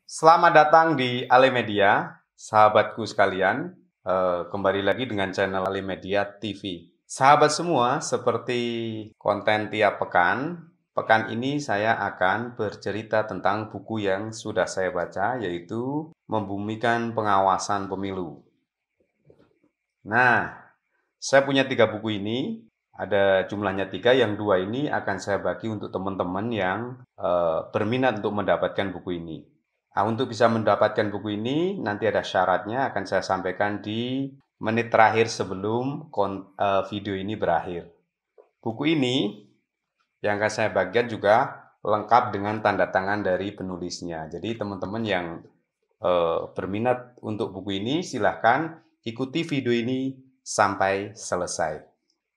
Selamat datang di Ale Media, sahabatku sekalian. Kembali lagi dengan channel Ale Media TV. Sahabat semua, seperti konten tiap pekan ini saya akan bercerita tentang buku yang sudah saya baca, yaitu Membumikan Pengawasan Pemilu. Nah, saya punya 3 buku ini. Ada jumlahnya 3, yang 2 ini akan saya bagi untuk teman-teman yang berminat untuk mendapatkan buku ini. Nah, untuk bisa mendapatkan buku ini, nanti ada syaratnya akan saya sampaikan di menit terakhir sebelum video ini berakhir. Buku ini yang akan saya bagikan juga lengkap dengan tanda tangan dari penulisnya. Jadi teman-teman yang berminat untuk buku ini, silahkan ikuti video ini sampai selesai.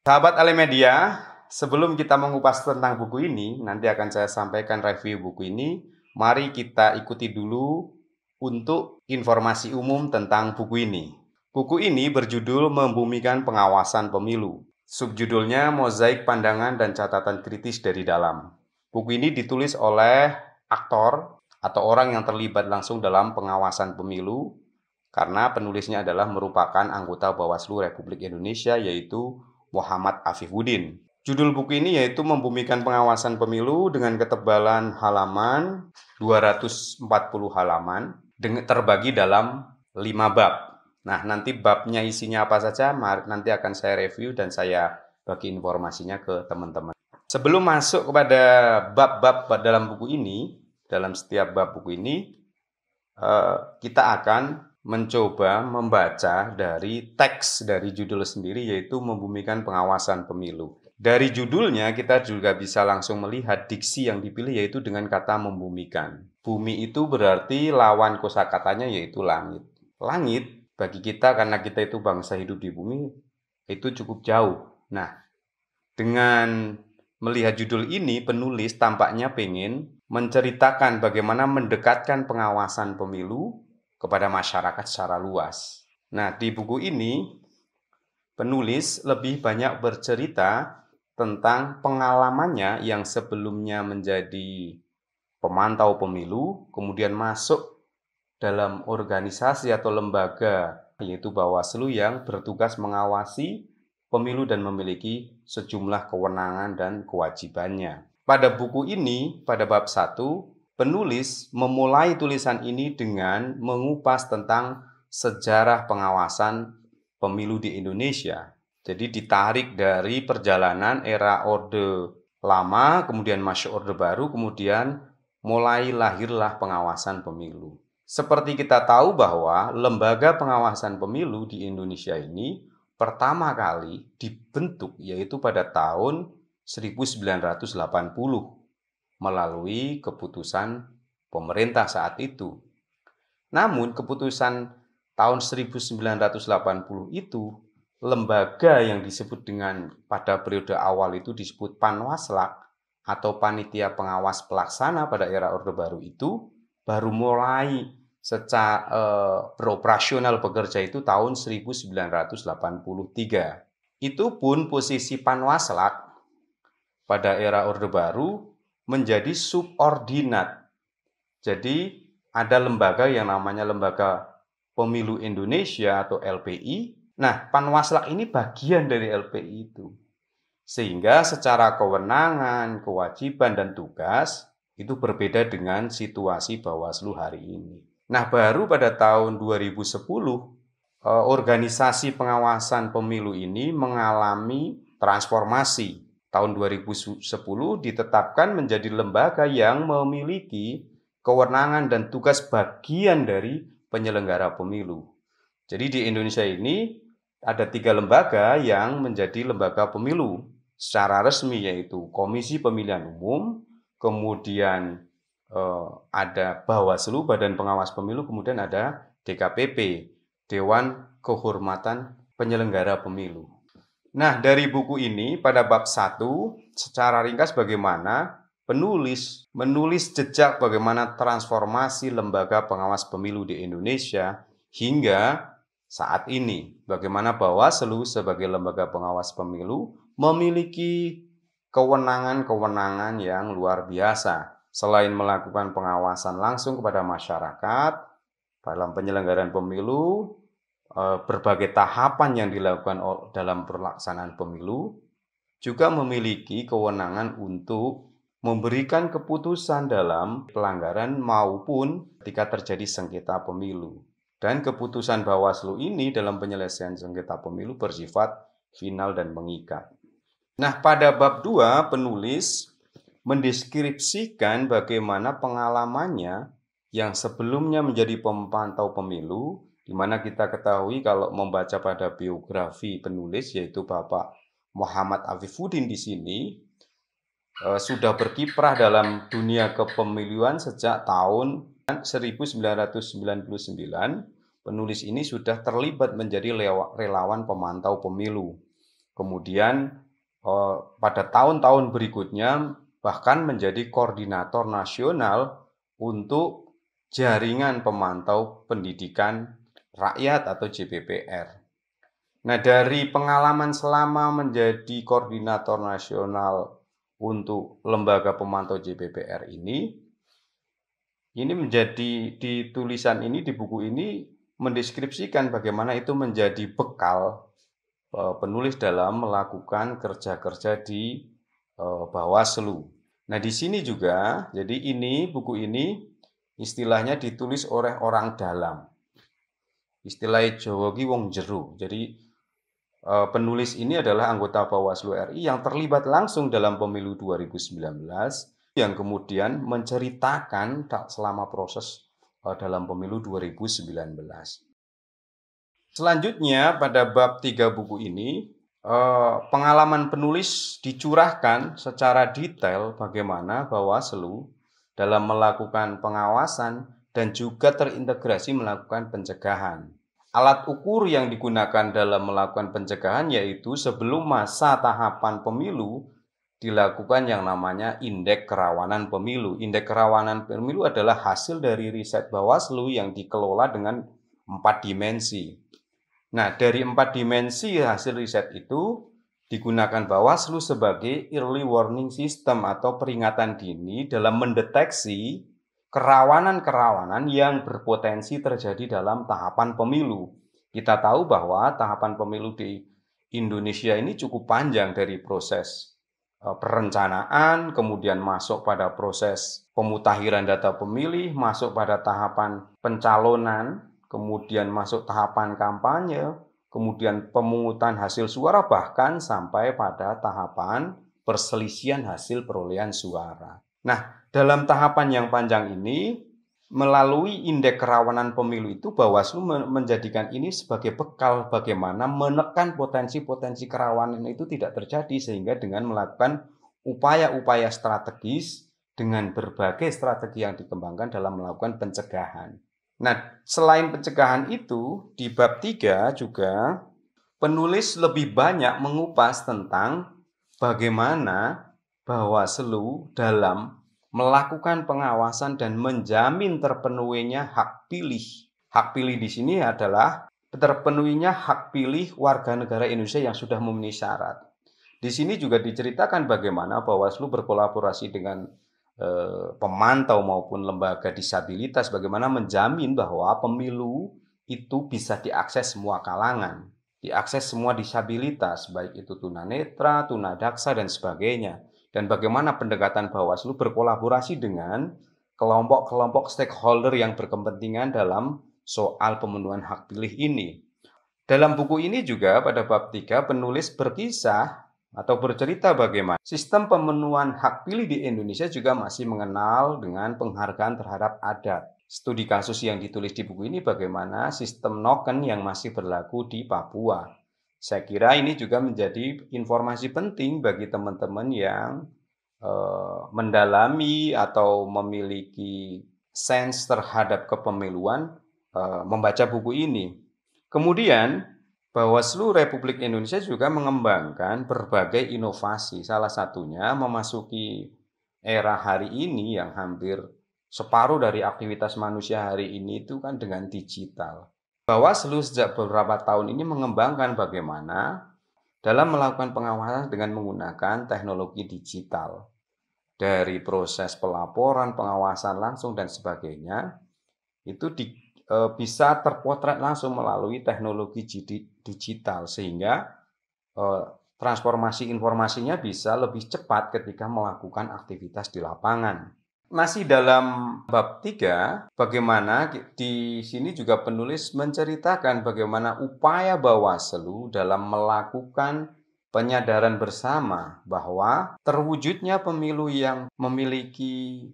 Sahabat Ale Media, sebelum kita mengupas tentang buku ini, nanti akan saya sampaikan review buku ini. Mari kita ikuti dulu untuk informasi umum tentang buku ini. Buku ini berjudul Membumikan Pengawasan Pemilu. Subjudulnya Mozaik Pandangan dan Catatan Kritis dari Dalam. Buku ini ditulis oleh aktor atau orang yang terlibat langsung dalam pengawasan pemilu, karena penulisnya adalah merupakan anggota Bawaslu Republik Indonesia, yaitu Muhammad Afifuddin. Judul buku ini yaitu Membumikan Pengawasan Pemilu dengan ketebalan halaman 240 halaman, terbagi dalam 5 bab. Nah, nanti babnya isinya apa saja, nanti akan saya review dan saya bagi informasinya ke teman-teman. Sebelum masuk kepada bab-bab dalam buku ini, dalam setiap bab buku ini, kita akan mencoba membaca dari teks dari judul sendiri, yaitu Membumikan Pengawasan Pemilu. Dari judulnya kita juga bisa langsung melihat diksi yang dipilih, yaitu dengan kata membumikan. Bumi itu berarti lawan kosakatanya yaitu langit. Langit bagi kita, karena kita itu bangsa hidup di bumi, itu cukup jauh. Nah, dengan melihat judul ini, penulis tampaknya pengen menceritakan bagaimana mendekatkan pengawasan pemilu kepada masyarakat secara luas. Nah, di buku ini penulis lebih banyak bercerita tentang pengalamannya yang sebelumnya menjadi pemantau pemilu, kemudian masuk dalam organisasi atau lembaga, yaitu Bawaslu, yang bertugas mengawasi pemilu dan memiliki sejumlah kewenangan dan kewajibannya. Pada buku ini, pada bab 1, penulis memulai tulisan ini dengan mengupas tentang sejarah pengawasan pemilu di Indonesia. Jadi ditarik dari perjalanan era Orde Lama, kemudian masuk Orde Baru, kemudian mulai lahirlah pengawasan pemilu. Seperti kita tahu bahwa lembaga pengawasan pemilu di Indonesia ini pertama kali dibentuk yaitu pada tahun 1980 melalui keputusan pemerintah saat itu. Namun keputusan tahun 1980 itu, lembaga yang disebut dengan pada periode awal itu disebut Panwaslak atau Panitia Pengawas Pelaksana pada era Orde Baru itu baru mulai secara beroperasional bekerja itu tahun 1983. Itu pun posisi Panwaslak pada era Orde Baru menjadi subordinat. Jadi ada lembaga yang namanya Lembaga Pemilu Indonesia atau LPI. Nah, Panwaslak ini bagian dari LPI itu. Sehingga secara kewenangan, kewajiban, dan tugas itu berbeda dengan situasi Bawaslu hari ini. Nah, baru pada tahun 2010, organisasi pengawasan pemilu ini mengalami transformasi. Tahun 2010 ditetapkan menjadi lembaga yang memiliki kewenangan dan tugas bagian dari penyelenggara pemilu. Jadi di Indonesia ini ada 3 lembaga yang menjadi lembaga pemilu secara resmi, yaitu Komisi Pemilihan Umum, kemudian ada Bawaslu, Badan Pengawas Pemilu, kemudian ada DKPP, Dewan Kehormatan Penyelenggara Pemilu. Nah, dari buku ini pada bab 1, secara ringkas bagaimana penulis menulis jejak bagaimana transformasi lembaga pengawas pemilu di Indonesia hingga saat ini. Bagaimana Bawaslu sebagai lembaga pengawas pemilu memiliki kewenangan-kewenangan yang luar biasa. Selain melakukan pengawasan langsung kepada masyarakat dalam penyelenggaraan pemilu, berbagai tahapan yang dilakukan dalam pelaksanaan pemilu juga memiliki kewenangan untuk memberikan keputusan dalam pelanggaran maupun ketika terjadi sengketa pemilu. Dan keputusan Bawaslu ini dalam penyelesaian sengketa pemilu bersifat final dan mengikat. Nah, pada bab 2 penulis mendeskripsikan bagaimana pengalamannya yang sebelumnya menjadi pemantau pemilu, di mana kita ketahui kalau membaca pada biografi penulis yaitu Bapak Muhammad Afifuddin di sini sudah berkiprah dalam dunia kepemiluan sejak tahun 1999. Penulis ini sudah terlibat menjadi relawan pemantau pemilu. Kemudian pada tahun-tahun berikutnya bahkan menjadi koordinator nasional untuk jaringan pemantau pendidikan rakyat atau JPPR. Nah, dari pengalaman selama menjadi koordinator nasional untuk lembaga pemantau JPPR ini menjadi di tulisan ini, di buku ini mendeskripsikan bagaimana itu menjadi bekal penulis dalam melakukan kerja-kerja di Bawaslu. Nah, di sini juga, jadi buku ini istilahnya ditulis oleh orang dalam. Istilahnya Jawa ki wong jero. Jadi penulis ini adalah anggota Bawaslu RI yang terlibat langsung dalam pemilu 2019 yang kemudian menceritakan selama proses dalam pemilu 2019. Selanjutnya pada bab 3 buku ini pengalaman penulis dicurahkan secara detail bagaimana Bawaslu dalam melakukan pengawasan dan juga terintegrasi melakukan pencegahan. Alat ukur yang digunakan dalam melakukan pencegahan yaitu sebelum masa tahapan pemilu dilakukan yang namanya indeks kerawanan pemilu. Indeks kerawanan pemilu adalah hasil dari riset Bawaslu yang dikelola dengan 4 dimensi. Nah, dari 4 dimensi hasil riset itu digunakan Bawaslu sebagai early warning system atau peringatan dini dalam mendeteksi kerawanan-kerawanan yang berpotensi terjadi dalam tahapan pemilu. Kita tahu bahwa tahapan pemilu di Indonesia ini cukup panjang dari proses perencanaan, kemudian masuk pada proses pemutakhiran data pemilih, masuk pada tahapan pencalonan, kemudian masuk tahapan kampanye, kemudian pemungutan hasil suara, bahkan sampai pada tahapan perselisihan hasil perolehan suara. Nah, dalam tahapan yang panjang ini, melalui indeks kerawanan pemilu itu, Bawaslu menjadikan ini sebagai bekal bagaimana menekan potensi-potensi kerawanan itu tidak terjadi, sehingga dengan melakukan upaya-upaya strategis dengan berbagai strategi yang dikembangkan dalam melakukan pencegahan. Nah, selain pencegahan itu, di bab 3 juga penulis lebih banyak mengupas tentang bagaimana Bawaslu dalam melakukan pengawasan dan menjamin terpenuhinya hak pilih. Hak pilih di sini adalah terpenuhinya hak pilih warga negara Indonesia yang sudah memenuhi syarat. Di sini juga diceritakan bagaimana Bawaslu berkolaborasi dengan pemantau maupun lembaga disabilitas, bagaimana menjamin bahwa pemilu itu bisa diakses semua kalangan, diakses semua disabilitas, baik itu tunanetra, tunadaksa, dan sebagainya. Dan bagaimana pendekatan Bawaslu berkolaborasi dengan kelompok-kelompok stakeholder yang berkepentingan dalam soal pemenuhan hak pilih ini. Dalam buku ini juga pada bab 3 penulis berkisah atau bercerita bagaimana sistem pemenuhan hak pilih di Indonesia juga masih mengenal dengan penghargaan terhadap adat. Studi kasus yang ditulis di buku ini bagaimana sistem noken yang masih berlaku di Papua. Saya kira ini juga menjadi informasi penting bagi teman-teman yang mendalami atau memiliki sense terhadap kepemiluan membaca buku ini. Kemudian Bawaslu Republik Indonesia juga mengembangkan berbagai inovasi. Salah satunya memasuki era hari ini yang hampir separuh dari aktivitas manusia hari ini itu kan dengan digital. Bawaslu sejak beberapa tahun ini mengembangkan bagaimana dalam melakukan pengawasan dengan menggunakan teknologi digital. dari proses pelaporan, pengawasan langsung dan sebagainya, itu bisa terpotret langsung melalui teknologi digital sehingga transformasi informasinya bisa lebih cepat ketika melakukan aktivitas di lapangan. Masih dalam bab 3, bagaimana di sini juga penulis menceritakan bagaimana upaya Bawaslu dalam melakukan penyadaran bersama bahwa terwujudnya pemilu yang memiliki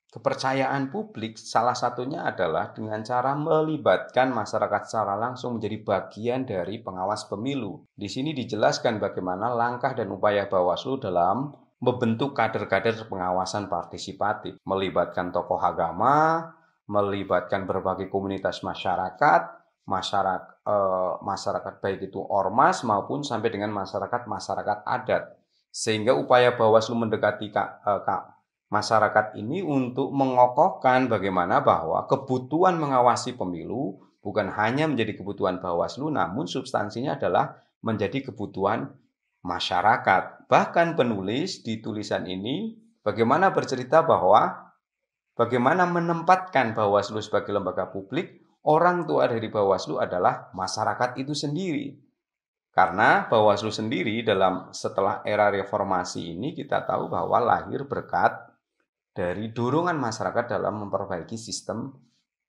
kepercayaan publik salah satunya adalah dengan cara melibatkan masyarakat secara langsung menjadi bagian dari pengawas pemilu. Di sini dijelaskan bagaimana langkah dan upaya Bawaslu dalam membentuk kader-kader pengawasan partisipatif, melibatkan tokoh agama, melibatkan berbagai komunitas masyarakat baik itu ormas maupun sampai dengan masyarakat adat. Sehingga upaya Bawaslu mendekati masyarakat ini untuk mengokohkan bagaimana bahwa kebutuhan mengawasi pemilu bukan hanya menjadi kebutuhan Bawaslu, namun substansinya adalah menjadi kebutuhan masyarakat. Bahkan penulis di tulisan ini bagaimana bercerita bahwa bagaimana menempatkan Bawaslu sebagai lembaga publik, orang tua dari Bawaslu adalah masyarakat itu sendiri. Karena Bawaslu sendiri setelah era reformasi ini kita tahu bahwa lahir berkat dari dorongan masyarakat dalam memperbaiki sistem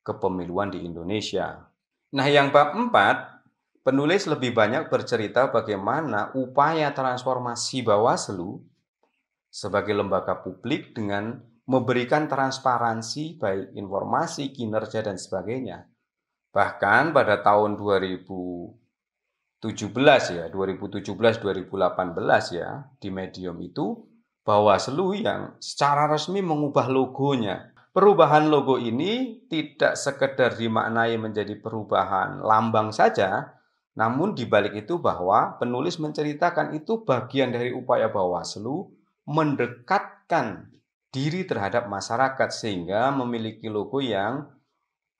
kepemiluan di Indonesia. Nah, yang bab 4 penulis lebih banyak bercerita bagaimana upaya transformasi Bawaslu sebagai lembaga publik dengan memberikan transparansi baik informasi, kinerja, dan sebagainya. Bahkan pada tahun 2017 ya, 2017-2018 ya, di Medium itu Bawaslu yang secara resmi mengubah logonya. Perubahan logo ini tidak sekedar dimaknai menjadi perubahan lambang saja, namun di balik itu bahwa penulis menceritakan itu bagian dari upaya Bawaslu mendekatkan diri terhadap masyarakat sehingga memiliki logo yang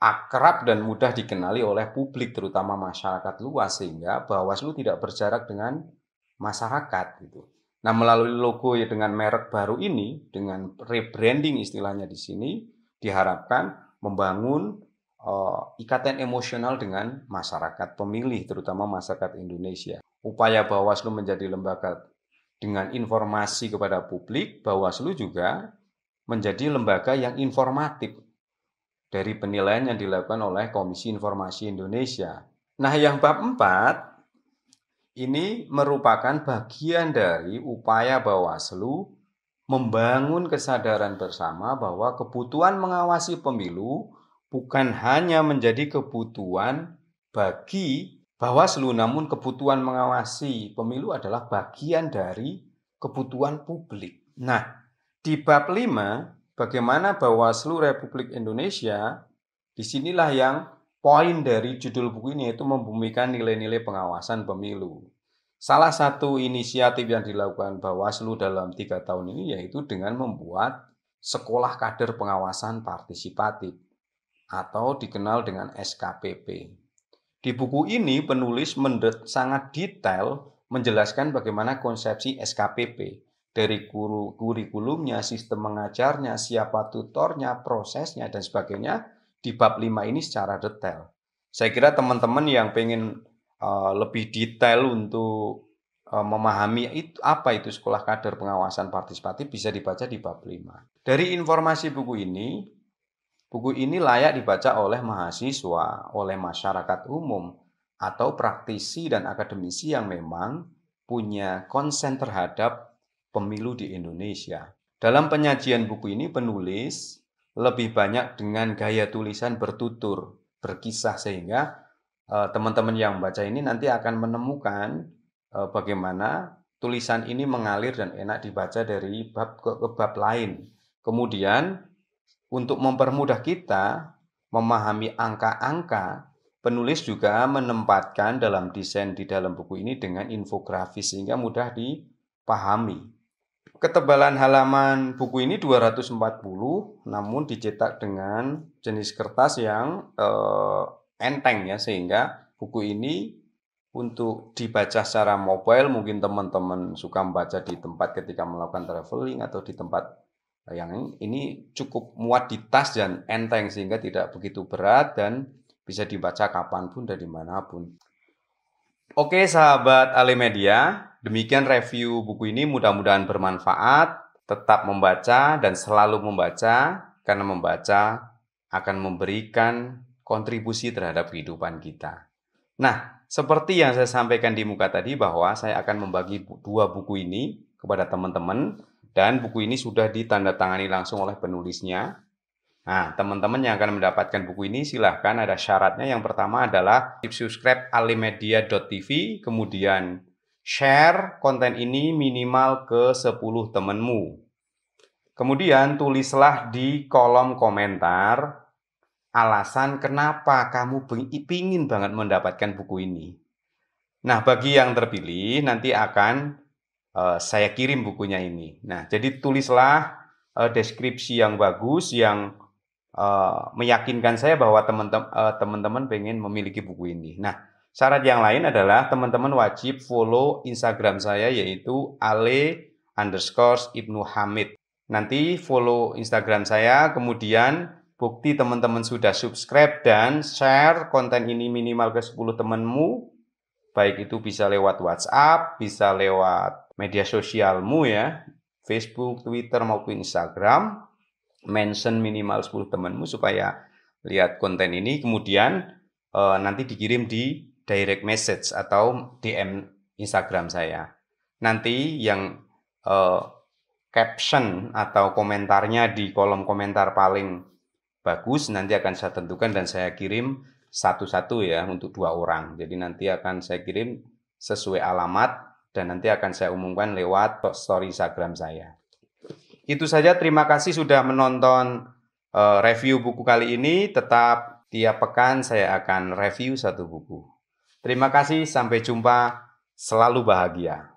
akrab dan mudah dikenali oleh publik terutama masyarakat luas sehingga Bawaslu tidak berjarak dengan masyarakat gitu. Nah, melalui logo ya dengan merek baru ini dengan rebranding istilahnya di sini diharapkan membangun ikatan emosional dengan masyarakat pemilih, terutama masyarakat Indonesia. Upaya Bawaslu menjadi lembaga dengan informasi kepada publik, Bawaslu juga menjadi lembaga yang informatif dari penilaian yang dilakukan oleh Komisi Informasi Indonesia. Nah, yang bab 4 ini merupakan bagian dari upaya Bawaslu membangun kesadaran bersama bahwa kebutuhan mengawasi pemilu bukan hanya menjadi kebutuhan bagi Bawaslu, namun kebutuhan mengawasi pemilu adalah bagian dari kebutuhan publik. Nah, di bab 5, bagaimana Bawaslu Republik Indonesia, disinilah yang poin dari judul buku ini yaitu membumikan nilai-nilai pengawasan pemilu. Salah satu inisiatif yang dilakukan Bawaslu dalam 3 tahun ini yaitu dengan membuat Sekolah Kader Pengawasan Partisipatif atau dikenal dengan SKPP. Di buku ini penulis sangat detail menjelaskan bagaimana konsepsi SKPP dari kurikulumnya, sistem mengajarnya, siapa tutornya, prosesnya, dan sebagainya di bab 5 ini secara detail. Saya kira teman-teman yang pengen lebih detail untuk memahami apa itu Sekolah Kader Pengawasan Partisipatif bisa dibaca di bab 5. Dari informasi buku ini layak dibaca oleh mahasiswa, oleh masyarakat umum, atau praktisi dan akademisi yang memang punya konsen terhadap pemilu di Indonesia. Dalam penyajian buku ini penulis lebih banyak dengan gaya tulisan bertutur, berkisah sehingga teman-teman yang membaca ini nanti akan menemukan bagaimana tulisan ini mengalir dan enak dibaca dari bab ke bab lain. Kemudian untuk mempermudah kita memahami angka-angka, penulis juga menempatkan dalam desain di dalam buku ini dengan infografis sehingga mudah dipahami. Ketebalan halaman buku ini 240, namun dicetak dengan jenis kertas yang enteng ya, sehingga buku ini untuk dibaca secara mobile, mungkin teman-teman suka membaca di tempat ketika melakukan traveling atau di tempat Yang ini cukup muat di tas dan enteng sehingga tidak begitu berat dan bisa dibaca kapanpun dan dimanapun. Oke sahabat Alimedia, demikian review buku ini, mudah-mudahan bermanfaat. Tetap membaca dan selalu membaca, karena membaca akan memberikan kontribusi terhadap kehidupan kita. Nah, seperti yang saya sampaikan di muka tadi bahwa saya akan membagi 2 buku ini kepada teman-teman dan buku ini sudah ditandatangani langsung oleh penulisnya. Nah, teman-teman yang akan mendapatkan buku ini silahkan, ada syaratnya. Yang pertama adalah subscribe alimedia.tv, kemudian share konten ini minimal ke 10 temanmu. Kemudian tulislah di kolom komentar alasan kenapa kamu ingin banget mendapatkan buku ini. Nah, bagi yang terpilih nanti akan saya kirim bukunya ini. Nah, jadi tulislah deskripsi yang bagus, yang meyakinkan saya bahwa teman-teman pengen memiliki buku ini. Nah, syarat yang lain adalah teman-teman wajib follow Instagram saya, yaitu ale_ibnu hamid. Nanti follow Instagram saya, kemudian bukti teman-teman sudah subscribe dan share konten ini minimal ke 10 temanmu, baik itu bisa lewat WhatsApp, bisa lewat media sosialmu ya, Facebook, Twitter maupun Instagram. Mention minimal 10 temanmu supaya lihat konten ini, kemudian nanti dikirim di direct message atau DM Instagram saya. Nanti yang caption atau komentarnya di kolom komentar paling bagus nanti akan saya tentukan dan saya kirim satu-satu ya, untuk 2 orang. Jadi nanti akan saya kirim sesuai alamat dan nanti akan saya umumkan lewat story Instagram saya. Itu saja, terima kasih sudah menonton review buku kali ini. Tetap tiap pekan saya akan review 1 buku. Terima kasih, sampai jumpa, selalu bahagia.